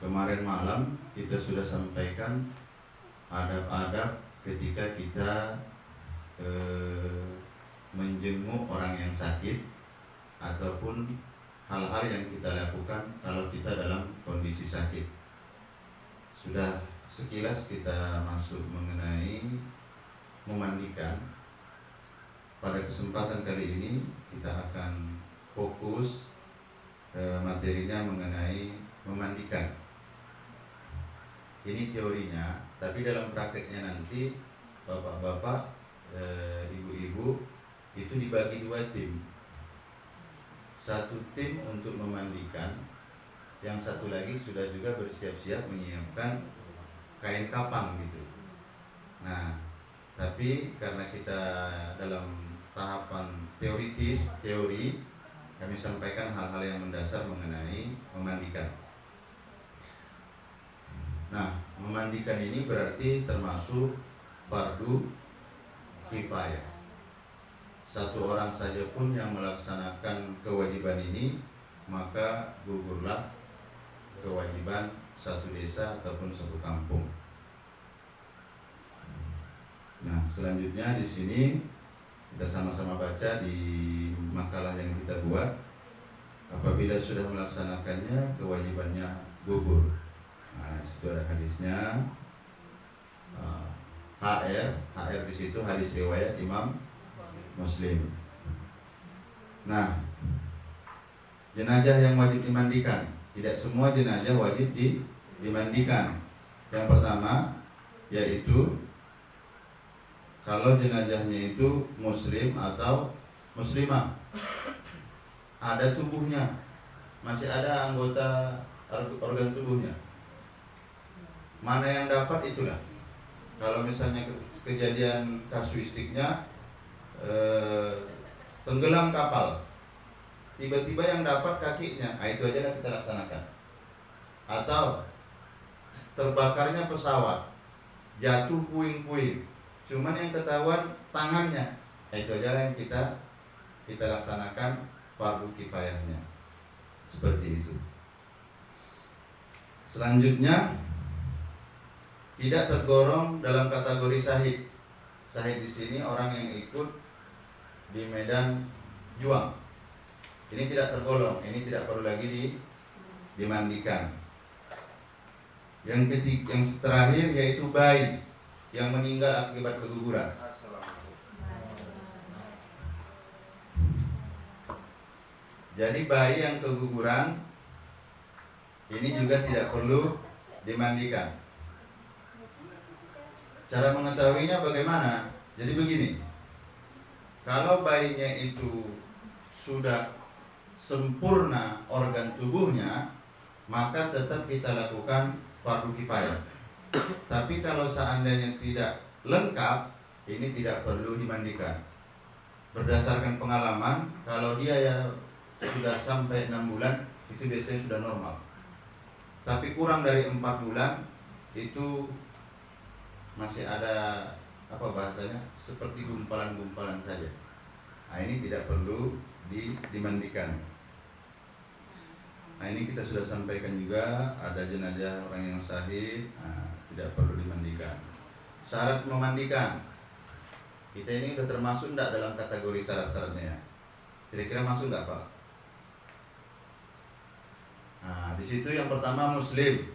Kemarin malam kita sudah sampaikan adab-adab ketika kita menjenguk orang yang sakit ataupun hal-hal yang kita lakukan kalau kita dalam kondisi sakit. Sudah sekilas kita masuk mengenai memandikan. Pada kesempatan kali ini kita akan fokus materinya mengenai memandikan. Ini teorinya, tapi dalam prakteknya nanti bapak-bapak, ibu-ibu itu dibagi dua tim. Satu tim untuk memandikan, yang satu lagi sudah juga bersiap-siap menyiapkan kain kapang gitu. Nah, tapi karena kita dalam tahapan teori, kami sampaikan hal-hal yang mendasar mengenai memandikan. Nah, memandikan ini berarti termasuk fardu kifayah. Satu orang saja pun yang melaksanakan kewajiban ini, maka gugurlah kewajiban satu desa ataupun satu kampung. Nah, selanjutnya di sini kita sama-sama baca di makalah yang kita buat. Apabila sudah melaksanakannya, kewajibannya gugur. Nah, itu ada hadisnya. HR di situ hadis riwayat Imam Muslim. Nah, jenazah yang wajib dimandikan, tidak semua jenazah wajib dimandikan. Yang pertama yaitu kalau jenazahnya itu muslim atau muslimah, ada tubuhnya, masih ada anggota organ tubuhnya, mana yang dapat itulah. Kalau misalnya kejadian kasuistiknya tenggelam kapal, tiba-tiba yang dapat kakinya, nah itu aja kita laksanakan. Atau terbakarnya pesawat, jatuh puing-puing, cuman yang ketahuan tangannya, itu aja yang kita laksanakan fardu kifayahnya. Seperti itu. Selanjutnya, tidak tergolong dalam kategori syahid. Syahid di sini orang yang ikut di medan juang. Ini tidak tergolong, ini tidak perlu lagi dimandikan. Yang terakhir yaitu bayi yang meninggal akibat keguguran. Jadi bayi yang keguguran ini juga tidak perlu dimandikan. Cara mengetahuinya bagaimana? Jadi begini, kalau bayinya itu sudah sempurna organ tubuhnya, maka tetap kita lakukan fardu kifayah. Tapi kalau seandainya tidak lengkap, ini tidak perlu dimandikan. Berdasarkan pengalaman, kalau dia ya sudah sampai 6 bulan, itu biasanya sudah normal. Tapi kurang dari 4 bulan, itu masih ada bahasanya seperti gumpalan-gumpalan saja. Nah, ini tidak perlu dimandikan. Nah, ini kita sudah sampaikan juga, ada jenazah orang yang syahid, tidak perlu dimandikan. Syarat memandikan, kita ini sudah termasuk enggak dalam kategori syarat-syaratnya? Kira-kira masuk enggak, Pak? Nah, di situ yang pertama muslim,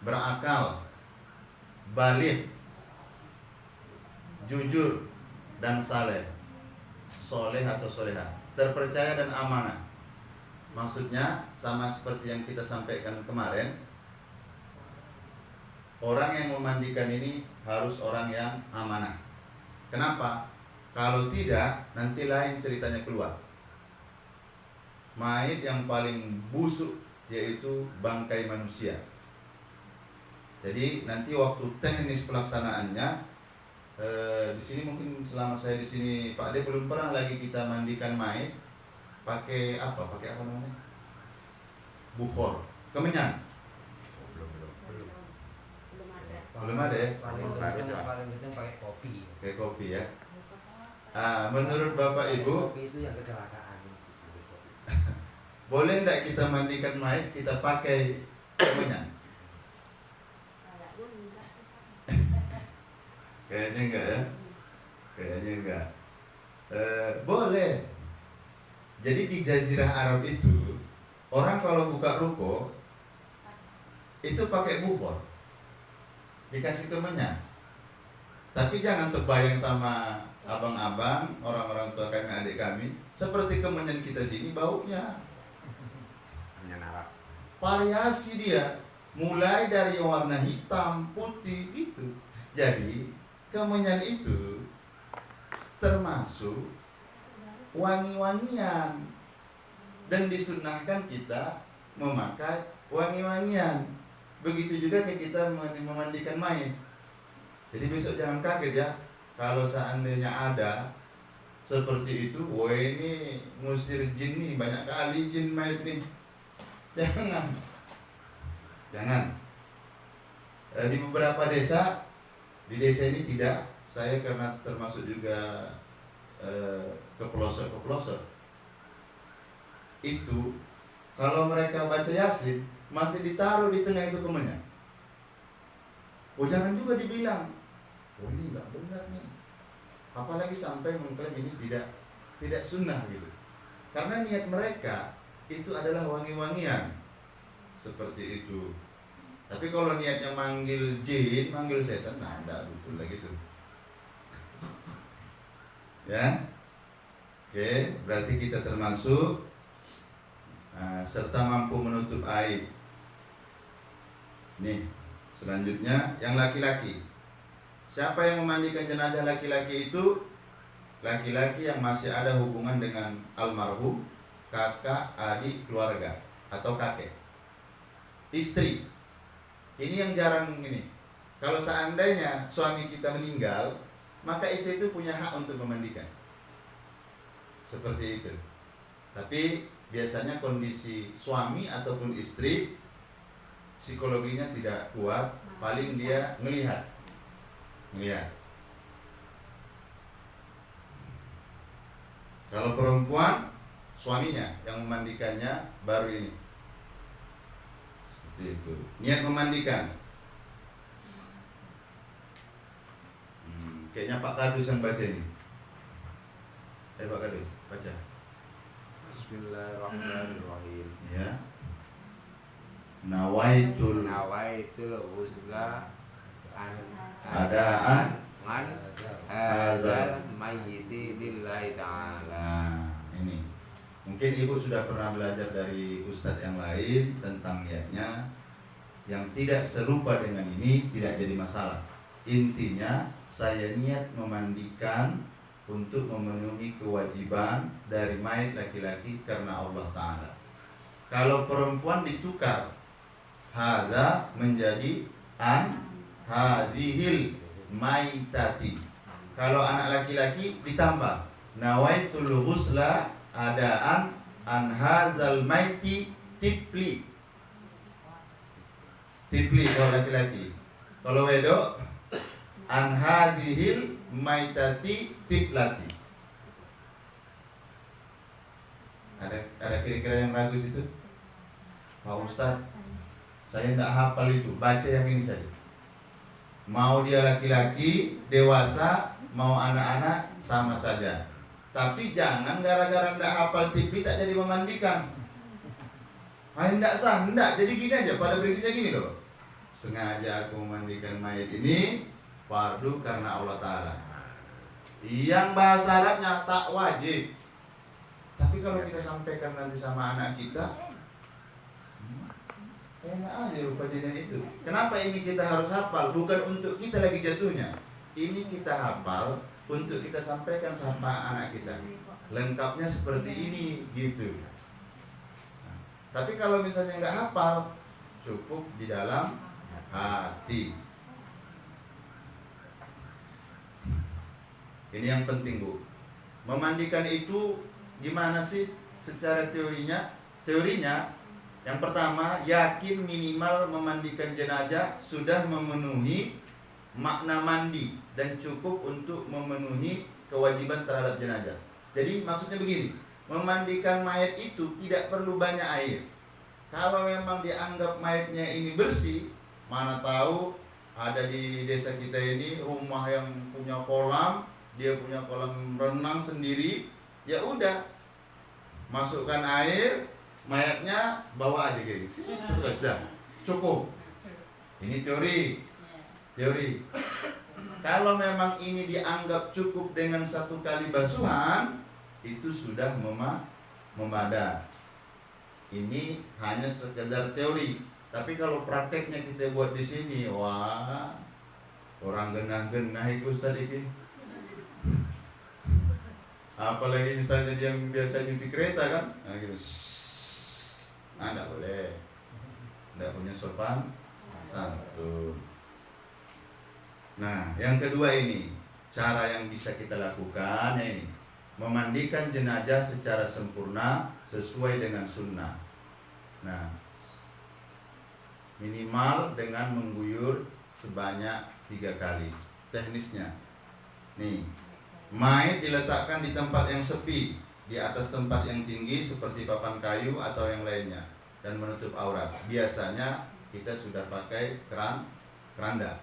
berakal, baligh, jujur dan saleh, soleh atau soleha, terpercaya dan amanah. Maksudnya sama seperti yang kita sampaikan kemarin, orang yang memandikan ini harus orang yang amanah. Kenapa? Kalau tidak, nanti lain ceritanya keluar. Mayit yang paling busuk yaitu bangkai manusia. Jadi nanti waktu teknis pelaksanaannya, di sini mungkin selama saya di sini Pak De belum pernah lagi kita mandikan mayit pakai apa namanya? Bukhor, kemenyan. Belum ada ya? Paling penting pakai kopi. Pakai kopi ya. Menurut Bapak Ibu, kopi itu yang kecelakaan. boleh enggak kita mandikan mayit kita pakai kemenyan? Kayaknya enggak ya? Kayaknya enggak. Boleh. Jadi di Jazirah Arab itu orang kalau buka ruko itu pakai bukhor, dikasih kemenyan. Tapi jangan terbayang sama abang-abang, orang-orang tua kami, adik kami, seperti kemenyan kita sini baunya. Kemenyan Arab. Variasi dia, mulai dari warna hitam, putih gitu. Jadi kemenyan itu termasuk wangi-wangian dan disunnahkan kita memakai wangi-wangian. Begitu juga kayak kita memandikan mayit. Jadi besok jangan kaget ya kalau seandainya ada seperti itu. Wah, ini ngusir jin nih, banyak kali jin mayit nih. Jangan. Di beberapa desa, di desa ini tidak. Saya karena termasuk juga ke pelosok itu, kalau mereka baca Yasin masih ditaruh di tengah itu kemenyan. Oh, jangan juga dibilang, oh ini nggak benar nih, apalagi sampai mengklaim ini tidak sunnah gitu. Karena niat mereka itu adalah wangi-wangian seperti itu. Tapi kalau niatnya manggil jin, manggil setan, nah enggak betul lah gitu. Ya, oke, berarti kita termasuk serta mampu menutup aib. Nih, selanjutnya yang laki-laki. Siapa yang memandikan jenazah laki-laki itu? Laki-laki yang masih ada hubungan dengan almarhum, kakak, adik, keluarga, atau kakek. Istri, ini yang jarang ini. Kalau seandainya suami kita meninggal, maka istri itu punya hak untuk memandikan. Seperti itu. Tapi biasanya kondisi suami ataupun istri psikologinya tidak kuat, paling dia melihat. Kalau perempuan, suaminya yang memandikannya baru ini. Seperti itu. Niat memandikan. Kayaknya Pak Kadus yang baca ini. Pak Kadus, baca. Bismillahirrahmanirrahim. Ya. Nawaitul Husla adaan ngan hazal mayyiti billahi ta'ala. Nah, ini. Mungkin Ibu sudah pernah belajar dari ustadz yang lain tentang niatnya. Yang tidak serupa dengan ini tidak jadi masalah. Intinya saya niat memandikan untuk memenuhi kewajiban dari mayit laki-laki karena Allah Ta'ala. Kalau perempuan ditukar, hadza menjadi an hadhil maitati. Kalau anak laki-laki ditambah nawaitul ghusla adaan an hadzal maiti tipli. Tipli kalau laki-laki. Kalau wedok an hadhil maitati tiplati. Ada kira-kira yang ragu situ? Pak Ustaz, saya tidak hafal itu. Baca yang ini saja. Mau dia laki-laki, dewasa, mau anak-anak, sama saja. Tapi jangan gara-gara tidak hafal tipli tak jadi memandikan. Tidak sah, tidak. Jadi gini aja, pada prinsipnya gini loh. Sengaja aku memandikan mayat ini fardu karena Allah Ta'ala. Yang bahasa Arabnya tak wajib. Tapi kalau kita sampaikan nanti sama anak kita, enak aja lupa jadian itu. Kenapa ini kita harus hafal? Bukan untuk kita lagi jatuhnya. Ini kita hafal untuk kita sampaikan sama anak kita. Lengkapnya seperti ini gitu. Nah, tapi kalau misalnya nggak hafal, cukup di dalam hati. Ini yang penting, Bu. Memandikan itu gimana sih secara teorinya? Teorinya yang pertama, yakin minimal memandikan jenazah sudah memenuhi makna mandi dan cukup untuk memenuhi kewajiban terhadap jenazah. Jadi maksudnya begini, memandikan mayat itu tidak perlu banyak air. Kalau memang dianggap mayatnya ini bersih, mana tahu ada di desa kita ini rumah yang punya kolam, dia punya kolam renang sendiri, ya udah masukkan air, mayatnya bawa aja gitu. Sudah cukup. Ini teori. Kalau memang ini dianggap cukup dengan 1 kali basuhan, itu sudah memadai. Ini hanya sekedar teori. Tapi kalau prakteknya kita buat di sini, wah, orang genah-genah itu Ustaz ini. Apalagi misalnya dia yang biasa nyuci kereta kan, nah gitu. Nah, enggak boleh. Enggak punya sopan santun. Nah, yang kedua ini, cara yang bisa kita lakukan ini, memandikan jenazah secara sempurna sesuai dengan sunnah. Nah, minimal dengan mengguyur sebanyak 3 kali. Teknisnya, nih, mayat diletakkan di tempat yang sepi, di atas tempat yang tinggi seperti papan kayu atau yang lainnya, dan menutup aurat. Biasanya kita sudah pakai keranda.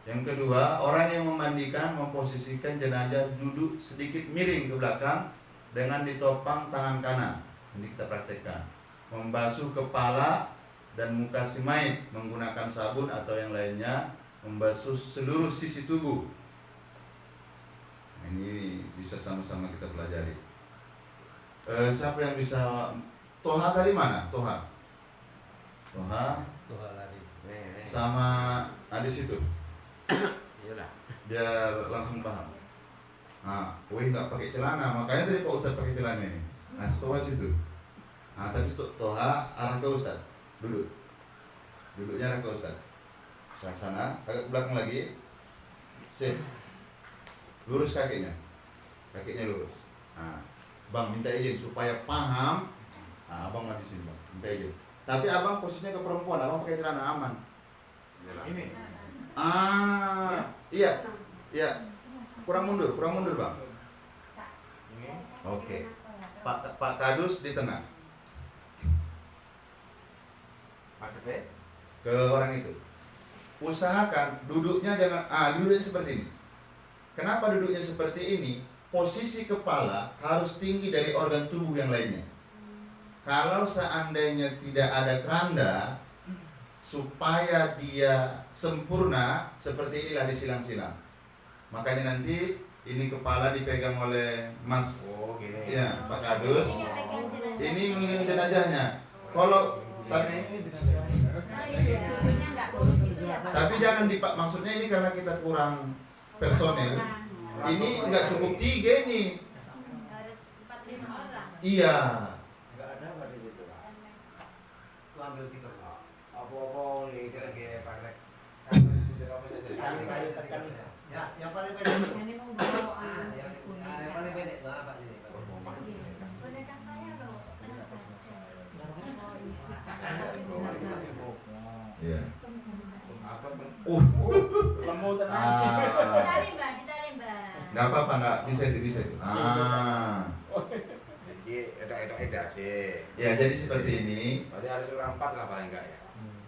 Yang kedua, orang yang memandikan memposisikan jenazah duduk sedikit miring ke belakang dengan ditopang tangan kanan. Ini kita praktekkan. Membasuh kepala dan muka si mayit menggunakan sabun atau yang lainnya, membasuh seluruh sisi tubuh. Ini bisa sama-sama kita pelajari. Siapa yang bisa? Toha tadi mana? Toha lari. sama Adis itu, Iyalah. biar langsung paham. Nah, nggak pakai celana, makanya tadi Pak Ustadz pakai celana ini. Nah, Toha situ. Nah, tapi Toha arah ke Ustadz, duduknya arah ke Ustadz. Sana, agak ke belakang lagi. Sip. Lurus kakinya lurus. Nah, Bang minta izin supaya paham. Nah, Abang nggak di sini, Bang. Minta izin. Tapi Abang posisinya ke perempuan, Abang pakai celana aman. Ini. Iya. Kurang mundur, Bang. Oke. Pak Kadus di tengah. Ke orang itu. Usahakan duduknya duduknya seperti ini. Kenapa duduknya seperti ini? Posisi kepala harus tinggi dari organ tubuh yang lainnya. Kalau seandainya tidak ada keranda, supaya dia sempurna, seperti inilah disilang-silang. Makanya nanti ini kepala dipegang oleh Mas, gini. ya, Pak Kadus. Ini mengingat jenazahnya. Kalau tapi jangan maksudnya ini karena kita kurang personel. Ini nggak cukup 3 ini. Harus 4-5 orang. Iya. Ambil tiket. Apa-apa nih kayak pakai. Ya, yang paling pendek. Ini mau bawa Yang paling pendek Pak ini. boneka saya loh, setengah badan. Iya. Apa Bang? Lemu tenang. Ditarik Mbak. Nggak apa-apa, nggak bisa itu. Jadi edak sih. Ya, jadi seperti ini. Berarti harus orang 4 lah paling enggak ya.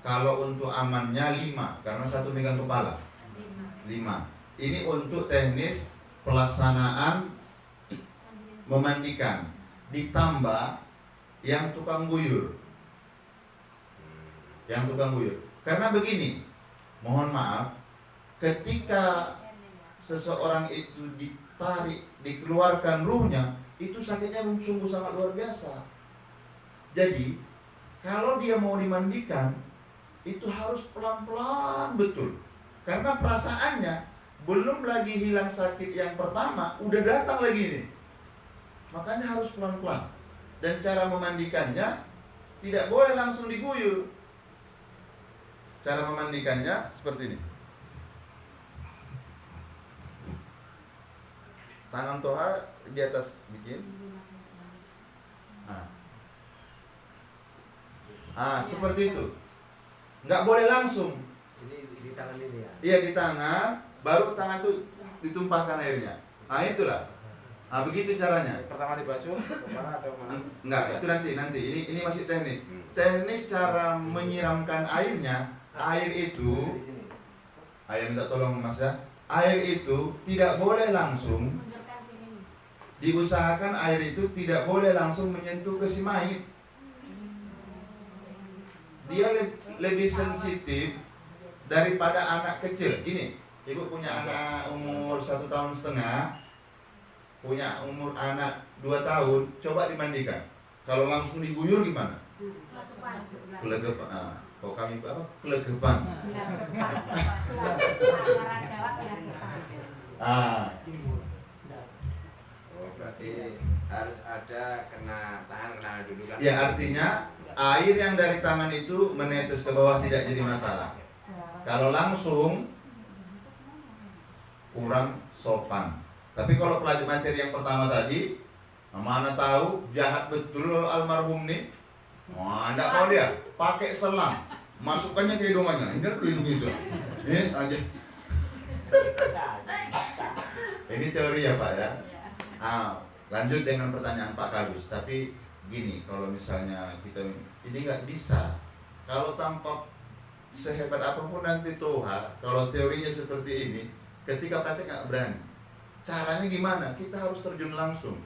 Kalau untuk amannya 5, karena 1 megang kepala. 5. Ini untuk teknis pelaksanaan memandikan. Ditambah yang tukang guyur. Karena begini, mohon maaf, ketika seseorang itu ditarik, dikeluarkan ruhnya, itu sakitnya sungguh sangat luar biasa. Jadi, kalau dia mau dimandikan, itu harus pelan-pelan betul. Karena perasaannya belum lagi hilang sakit yang pertama, udah datang lagi nih. Makanya harus pelan-pelan. Dan cara memandikannya tidak boleh langsung diguyur. Cara memandikannya seperti ini. Tangan Toha di atas bikin. Seperti itu. Nggak boleh langsung. Jadi di tangan ini ya. Iya, di tangan, baru tangan itu ditumpahkan airnya. Itulah. Nah, begitu caranya. Pertama dibasuh kemana atau mana? Enggak, itu nanti. Ini masih teknis. Hmm. Teknis cara menyiramkan airnya. Air itu, Di sini. ayah minta tolong Mas ya. Air itu tidak boleh langsung Mundurkan ini. diusahakan air itu tidak boleh langsung menyentuh ke si mayit. Dia lebih sensitif daripada anak kecil. Ini, ibu punya anak umur 1,5 tahun, punya umur anak 2 tahun, coba dimandikan. Kalau langsung diguyur gimana? Lakukan. Kelegepan. Nah, kalau kami apa? Kelegepan. Ah, Oh, berarti harus ada kena dulu kan? ya artinya air yang dari tangan itu menetes ke bawah tidak jadi masalah. Kalau langsung kurang sopan. Tapi kalau pelajur materi yang pertama tadi, mana tahu jahat betul almarhum nih. Wah, enggak mau dia pakai selang, masukkannya ke hidungannya. Ini dulu hidung itu. Ini aja. Ini teori ya Pak ya. Lanjut dengan pertanyaan Pak Kadus. Tapi gini, kalau misalnya kita ini nggak bisa. Kalau tampak sehebat apapun nanti Toha, kalau teorinya seperti ini, ketika praktek nggak berani. Caranya gimana? Kita harus terjun langsung.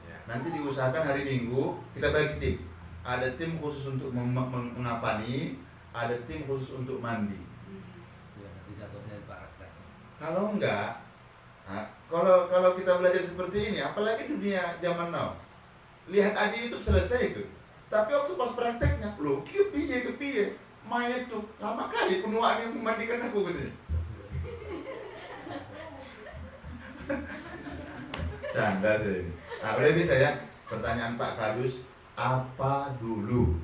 Ya. Nanti diusahakan hari Minggu kita bagi tim. Ada tim khusus untuk mengapani, ada tim khusus untuk mandi. Ya, nanti jatuhnya praktek. Kalau enggak, kalau kita belajar seperti ini, apalagi dunia zaman now, lihat aja YouTube selesai itu. Tapi waktu pas prakteknya, loh, kepiye, mayat tuh lama kali penuaan yang memandikan aku gitu. Canda sih. Udah bisa ya. Pertanyaan Pak Kadus, apa dulu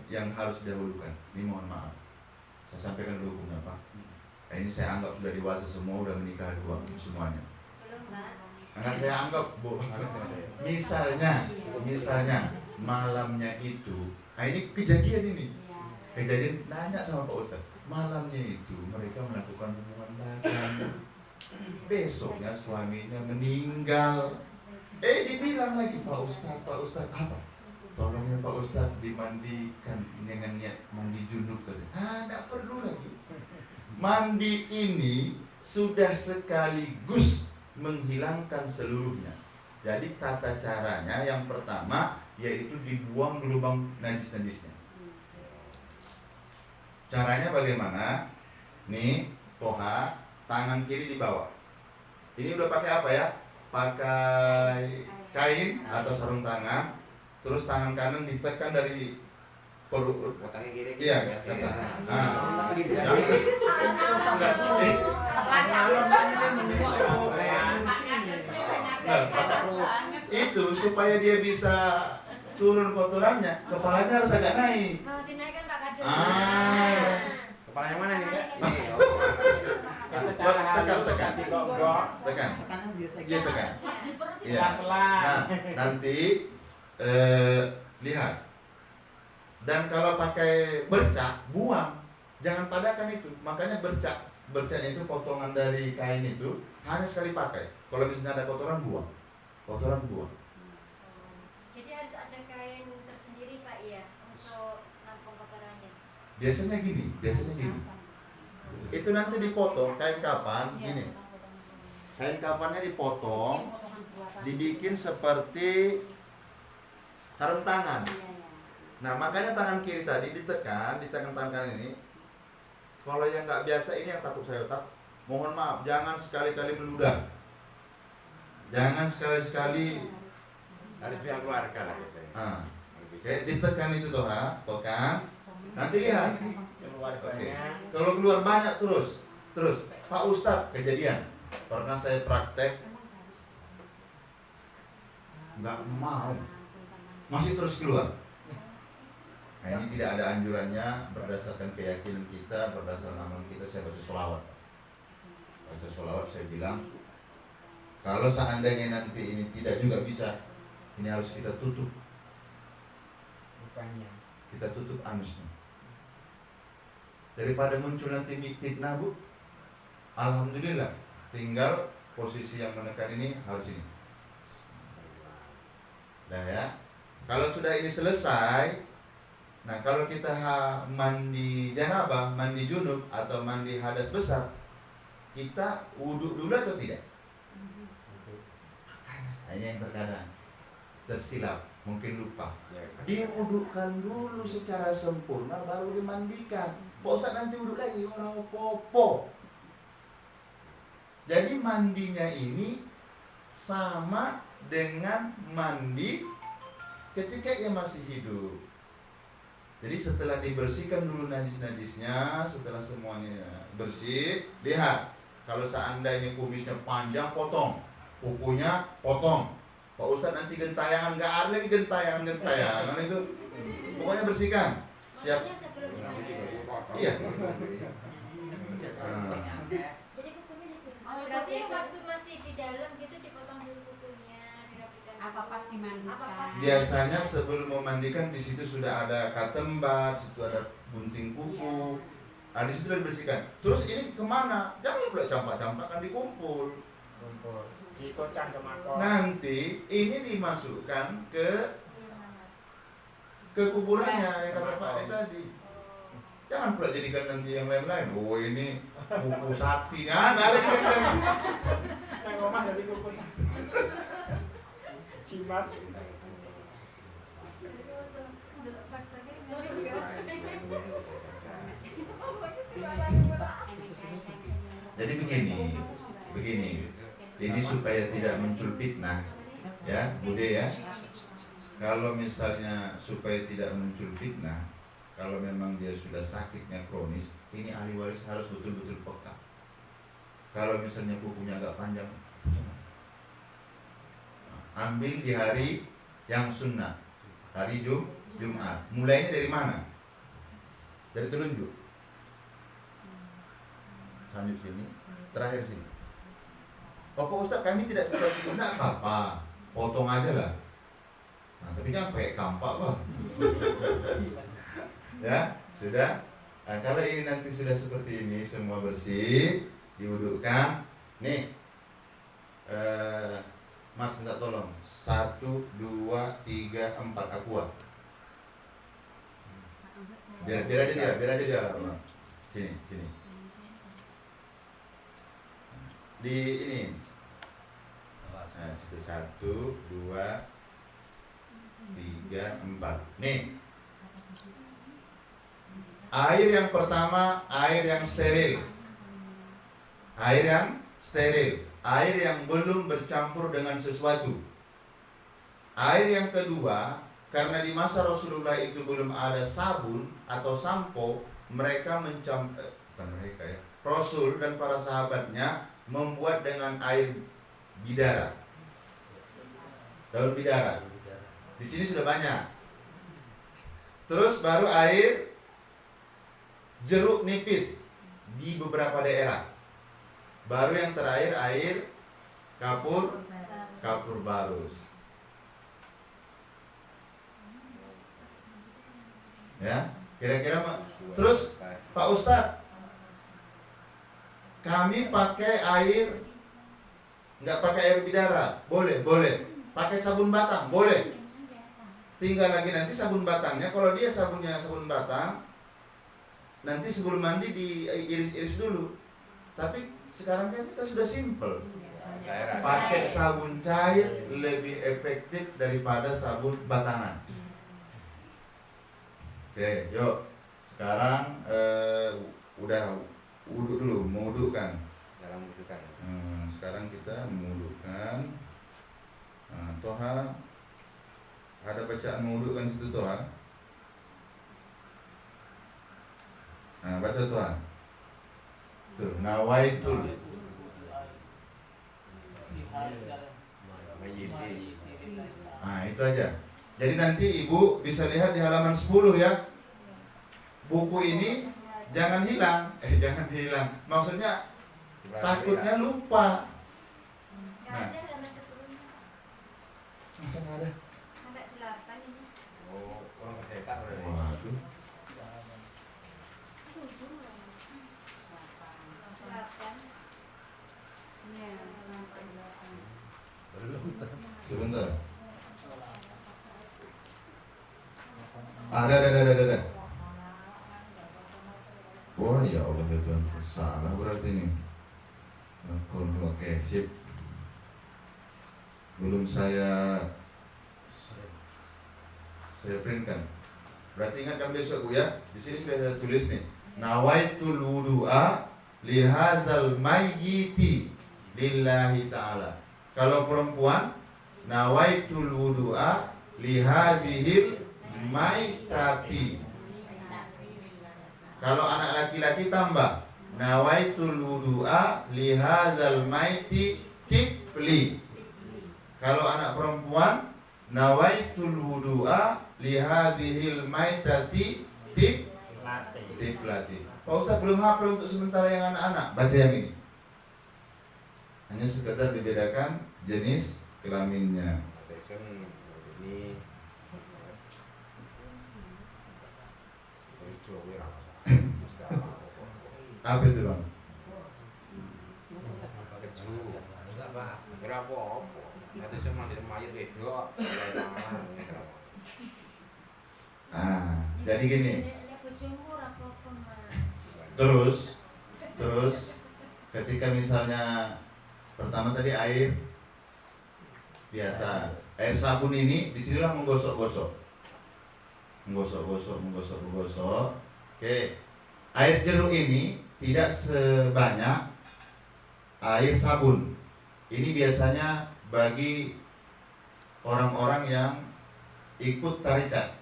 yang harus didahulukan? Ini mohon maaf. Saya sampaikan dulu hukumnya Pak. Ini saya anggap sudah dewasa semua, udah menikah dua semuanya. Belum, Mbak. Karena saya anggap Bu, misalnya malamnya itu, ini kejadian ini. Kejadian nanya sama Pak Ustadz, malamnya itu mereka melakukan hubungan badan. Besoknya suaminya meninggal. Dibilang lagi Pak Ustadz apa? Tolong ya Pak Ustadz dimandikan dengan niat mandi junub katanya. Enggak perlu lagi. Mandi ini sudah sekaligus menghilangkan seluruhnya. Jadi tata caranya yang pertama yaitu dibuang dulu bang najis-najisnya. Caranya bagaimana? Nih, Toha, tangan kiri di bawah. Ini udah pakai apa ya? Pakai kain atau sarung tangan. Terus tangan kanan ditekan dari perut. Otaknya kiri. Iya, biasa kata. ya. Itu supaya dia bisa turun kotorannya, kepalanya harus agak naik. Mau dinaikkan Pak Kadus. Kepala yang mana nih? Ini. Tekan. Tekan. Iya tekan. Iya. Nah, nanti lihat. Dan kalau pakai bercak, buang. Jangan padakan itu. Makanya bercaknya itu potongan dari kain itu hanya sekali pakai. Kalau misalnya ada kotoran, buang. Kotoran buang. Jadi harus ada kain tersendiri Pak ya untuk nampung kotorannya. Biasanya gini. Itu nanti dipotong kain kafan gini. Kain kafannya dipotong, dibikin seperti sarung tangan. Nah, makanya tangan kiri tadi ditekan tangan kanan ini. Kalau yang nggak biasa ini yang takut saya otak, mohon maaf, jangan sekali-kali meludah. Jangan sekali-sekali. Harus pihak keluarga lah biasanya. Oke, ditekan itu tokan. Nanti lihat. Oke. Keluarganya. Kalau keluar banyak terus. Pak Ustadz kejadian. Pernah saya praktek, nggak mau, masih terus keluar. Nah, ini tidak ada anjurannya berdasarkan keyakinan kita, berdasarkan amal kita. Saya baca sholawat. Saya bilang kalau seandainya nanti ini tidak juga bisa, ini harus kita tutup Bukannya. kita tutup anusnya daripada muncul nanti fitnah Bu. Alhamdulillah tinggal posisi yang menekan ini harus ini. Nah ya, kalau sudah ini selesai, nah kalau kita mandi janabah, mandi junub atau mandi hadas besar, kita wudhu dulu atau tidak? Nah, ini yang terkadang tersilap, mungkin lupa. Diwudhukan dulu secara sempurna baru dimandikan. Pak Ustaz nanti wudhu lagi orang popo. Jadi mandinya ini sama dengan mandi ketika ia masih hidup. Jadi setelah dibersihkan dulu najis-najisnya, setelah semuanya bersih, lihat. Kalau seandainya kumisnya panjang, potong. Kukunya potong. Pak Ustadz nanti gentayangan, nggak ada lagi gentayangan itu. Pokoknya bersihkan. Siap. Maksudnya sebelum Berarti dimandi. potong. Iya. Jadi kukunya di sini. Berarti waktu masih di dalam gitu dipotong dulu kukunya, dirapikan. Apa pas dimandikan? Apa pas Biasanya sebelum memandikan di situ sudah ada katembat, situ ada gunting kuku. Nah, di situ sudah dibersihkan. Terus ini kemana? Jangan pula campak-campak, kan dikumpul. Dikocang ke makor. Nanti ini dimasukkan ke kuburannya yang kata Pak Ade tadi. Jangan pula jadikan nanti yang lain-lain. Oh ini kuku sakti. Nah, nggak ada di sini nanti. Yang rumah jadi kukus. Cimat. Jadi begini. Ini supaya tidak muncul fitnah, ya, Bude ya. Kalau misalnya supaya tidak muncul fitnah, kalau memang dia sudah sakitnya kronis, ini ahli waris harus betul-betul peka. Kalau misalnya kukunya agak panjang, ambil di hari yang sunnah, hari Jumat. Mulainya dari mana? Dari telunjuk. Sambil sini, terakhir sini. Oh Pak Ustaz, kami tidak seperti itu. Enggak apa-apa, potong aja lah. Nah, tapi jangan pakai kampak Pak. Ya, sudah. Nah, kalau ini nanti sudah seperti ini, semua bersih, diwudhukan. Nih, Mas minta tolong 1, 2, 3, 4 aqua. Biar aja dia. Sini. Di ini. Nah, situ 1, 2, 3, 4. Nih. Air yang pertama, air yang steril. Air yang belum bercampur dengan sesuatu. Air yang kedua, karena di masa Rasulullah itu belum ada sabun atau sampo, Rasul dan para sahabatnya membuat dengan air bidara, daun bidara. Di sini sudah banyak. Terus baru air jeruk nipis di beberapa daerah. Baru yang terakhir air kapur barus. Ya, kira-kira terus Pak Ustadz, kami pakai air, nggak pakai air bidara, boleh. Pakai sabun batang, boleh. Tinggal lagi nanti sabun batangnya, kalau dia sabunnya sabun batang, nanti sebelum mandi diiris-iris dulu. Tapi sekarang kan kita sudah simple. Pakai sabun cair lebih efektif daripada sabun batangan. Oke, yuk. Sekarang udah wudhu dulu, mewudhukan. Sekarang kita mewudhukan. Toha, ada bacaan mewudhukan situ Toha. Nah, baca Toha. Tuh, nawaitul. Nah, itu aja. Jadi nanti Ibu bisa lihat di halaman 10 ya. Buku ini jangan hilang. Maksudnya takutnya lupa. Nggak ada halaman 10-nya. Masa nggak ada? Sampai 8 ini. Oh, orang kecetak udah. Waduh. 8. Ya, sampai Belum. Sebentar. Ada. Wah ya Allah ya Tuhan, salah berarti ini. Oke, sip. Belum saya printkan. Berarti ingatkan besok Bu ya. Di sini sudah saya tulis nih. Nawaitul wudu'a lihazal mayyiti lillahi ta'ala. Kalau perempuan, nawaitul wudu'a lihadhil maitati. Kalau anak laki-laki tambah, nawaitul wudu'a lihadzal maiti tifli. Kalau anak perempuan, nawaitul wudu'a lihadhil maitati tiflati. Pak Ustaz belum hafal untuk sementara yang anak-anak. Baca yang ini. Hanya sekedar dibedakan jenis kelaminnya. Attention ini Apa itu Bang? Enggak apa. kira apa? Nanti semua di mayat wedok. Jadi gini. Nek bojomu ora apa-apa, Mas. Terus ketika misalnya pertama tadi air biasa, air sabun ini disinilah menggosok-gosok. Oke. Air jeruk ini tidak sebanyak air sabun. Ini biasanya bagi orang-orang yang ikut tarikat,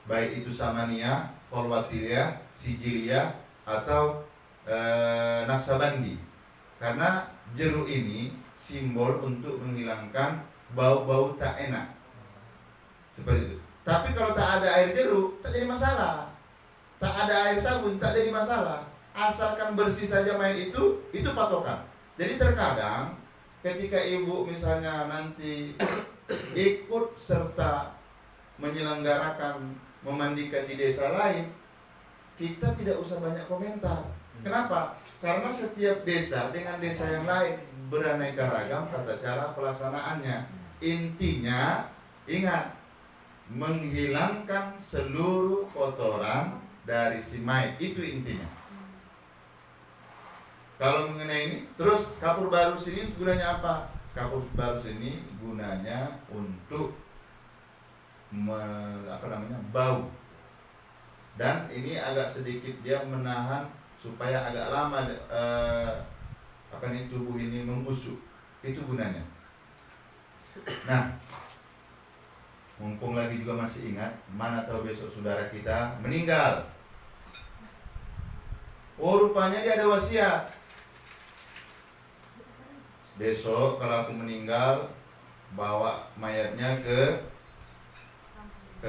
baik itu Samaniyah, Kholwatiriyah, Sijiliyah atau Naksabandi. Karena jeruk ini simbol untuk menghilangkan bau-bau tak enak. Seperti itu. Tapi kalau tak ada air jeruk, tak jadi masalah. Tak ada air sabun, tak jadi masalah. Asalkan bersih saja mayat itu patokan. Jadi terkadang ketika ibu misalnya nanti ikut serta menyelenggarakan memandikan di desa lain, kita tidak usah banyak komentar. Kenapa? Karena setiap desa dengan desa yang lain beraneka ragam tata cara pelaksanaannya. Intinya, ingat, menghilangkan seluruh kotoran dari si mayat, itu intinya. Kalau mengenai ini, terus kapur barus ini gunanya apa? Kapur barus ini gunanya untuk bau. Dan ini agak sedikit dia menahan supaya agak lama tubuh ini membusuk. Itu gunanya. Nah, mumpung lagi juga masih ingat, mana tahu besok saudara kita meninggal. Oh, rupanya dia ada wasiat. Besok kalau aku meninggal, bawa mayatnya ke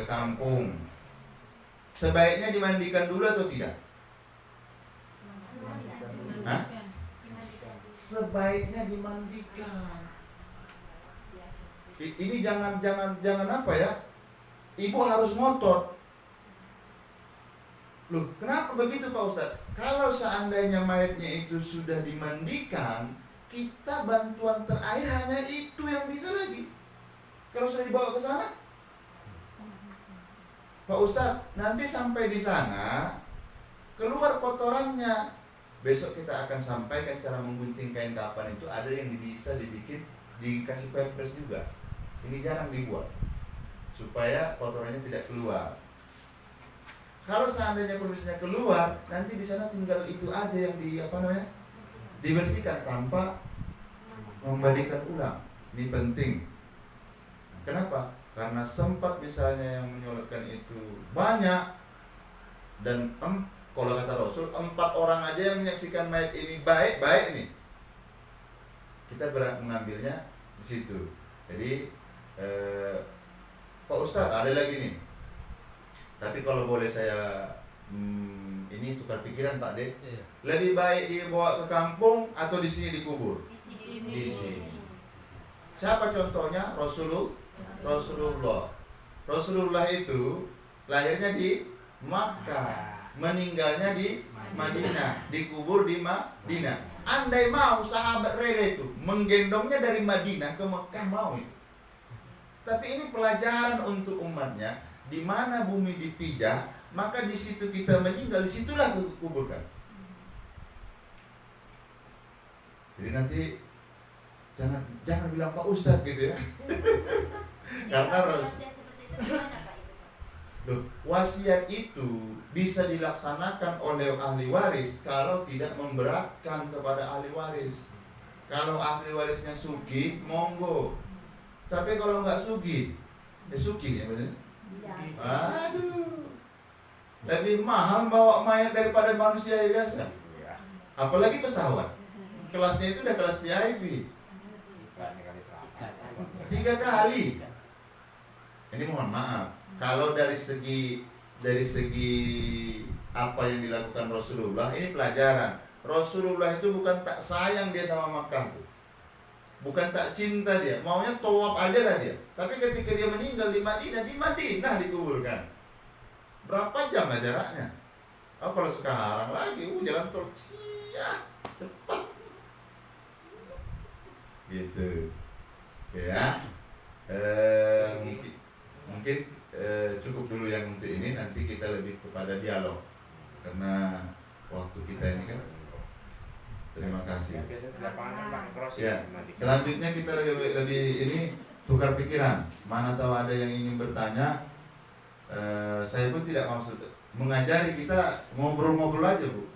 kampung. Sebaiknya dimandikan dulu atau tidak? Hah? Sebaiknya dimandikan. Ini jangan apa ya? Ibu harus ngotot. Loh, kenapa begitu Pak Ustadz? Kalau seandainya mayatnya itu sudah dimandikan, kita bantuan terakhir hanya itu yang bisa lagi. Kalau sudah dibawa ke sana, Pak Ustadz, nanti sampai di sana keluar kotorannya. Besok kita akan sampaikan cara menggunting kain kapan itu. Ada yang bisa dibikin, dikasih pampers juga. Ini jarang dibuat supaya kotorannya tidak keluar. Kalau seandainya kondisinya keluar, nanti di sana tinggal itu aja yang dibersihkan tanpa membalikan ulang. Ini penting. Kenapa? Karena sempat misalnya yang menyulatkan itu banyak, dan kalau kata Rasul 4 orang aja yang menyaksikan mayat ini baik nih. Kita mengambilnya di situ. Jadi Pak Ustadz ada lagi nih. Tapi kalau boleh saya ini tukar pikiran Pak De, lebih baik dibawa ke kampung atau di sini dikubur? Di sini. Siapa contohnya? Rasulullah. Rasulullah itu lahirnya di Makkah, meninggalnya di Madinah, dikubur di Madinah. Andai mau sahabat rela itu menggendongnya dari Madinah ke Mekah, mau itu. Tapi ini pelajaran untuk umatnya, di mana bumi dipijak, maka di situ kita meninggal, di situlah kuburkan. Jadi nanti jangan bilang Pak Ustadz gitu ya. Karena wasiat seperti itu gimana Pak itu Pak? Loh, wasiat itu bisa dilaksanakan oleh ahli waris kalau tidak memberatkan kepada ahli waris. Kalau ahli warisnya sugih, monggo. Tapi kalau nggak sugih, sugih ya benar? Aduh, lebih mahal bawa mayat daripada manusia biasa. Apalagi pesawat. Kelasnya itu udah kelas VIP. 3 kali. Ini mohon maaf. Kalau dari segi apa yang dilakukan Rasulullah, ini pelajaran. Rasulullah itu bukan tak sayang dia sama Makkah tuh. Bukan tak cinta dia, maunya tawaf aja lah dia. Tapi ketika dia meninggal di Madinah dikuburkan. Berapa jam lah jaraknya? Oh, kalau sekarang lagi, jalan tol cepat. Gitu. Oke ya. Mungkin cukup dulu yang untuk ini, nanti kita lebih kepada dialog karena waktu kita ini kan. Terima kasih. Ya, selanjutnya kita lebih ini tukar pikiran. Mana tahu ada yang ingin bertanya. Saya pun tidak maksud mengajari, kita ngobrol-ngobrol aja Bu.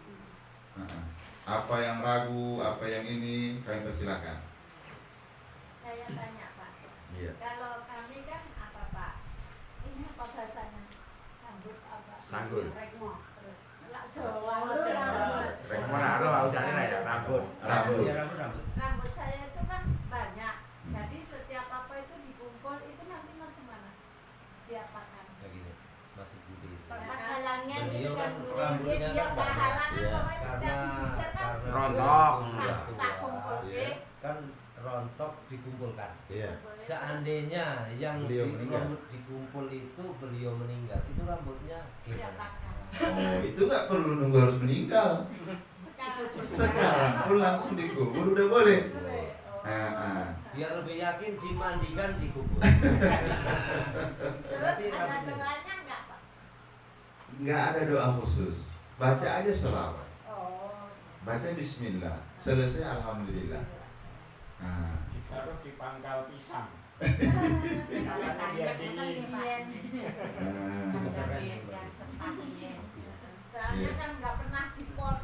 Apa yang ragu, apa yang ini, kami persilakan. Saya tanya Pak. Iya. Kalau kami kan apa Pak? Ini apa bahasanya? Rambut apa? Sanggul. Rekmo. Lak Jawa. Rambut. Rambut. Rambut. Ya, rambut. Rambut saya itu kan banyak. Jadi setiap apa itu dikumpul itu nanti macam mana? Diapakan? Kayak gini, masih putih. Pas halangan Beliau gitu kan kan Bu. rambutnya Dia kan tak halangan Iya. pokoknya setiap disisir kan Rontok. tak kumpul. Iya. kan rontok dikumpulkan. Iya. Seandainya yang Beliau meninggal. rambut dikumpul itu beliau meninggal, itu rambutnya gimana? Diapakan? Oh, itu nggak perlu nunggu harus meninggal. Sekarang pun langsung dikubur udah boleh. Boleh. Oh. Biar lebih yakin dimandikan dikubur. Terus ada doanya enggak Pak? Nggak ada doa khusus. Baca aja selawat. Oh. Baca Bismillah. Selesai Alhamdulillah. Nah, Harus di pangkal pisang. Iya. Karena dia dingin. nah. Soalnya kan nggak pernah dipotong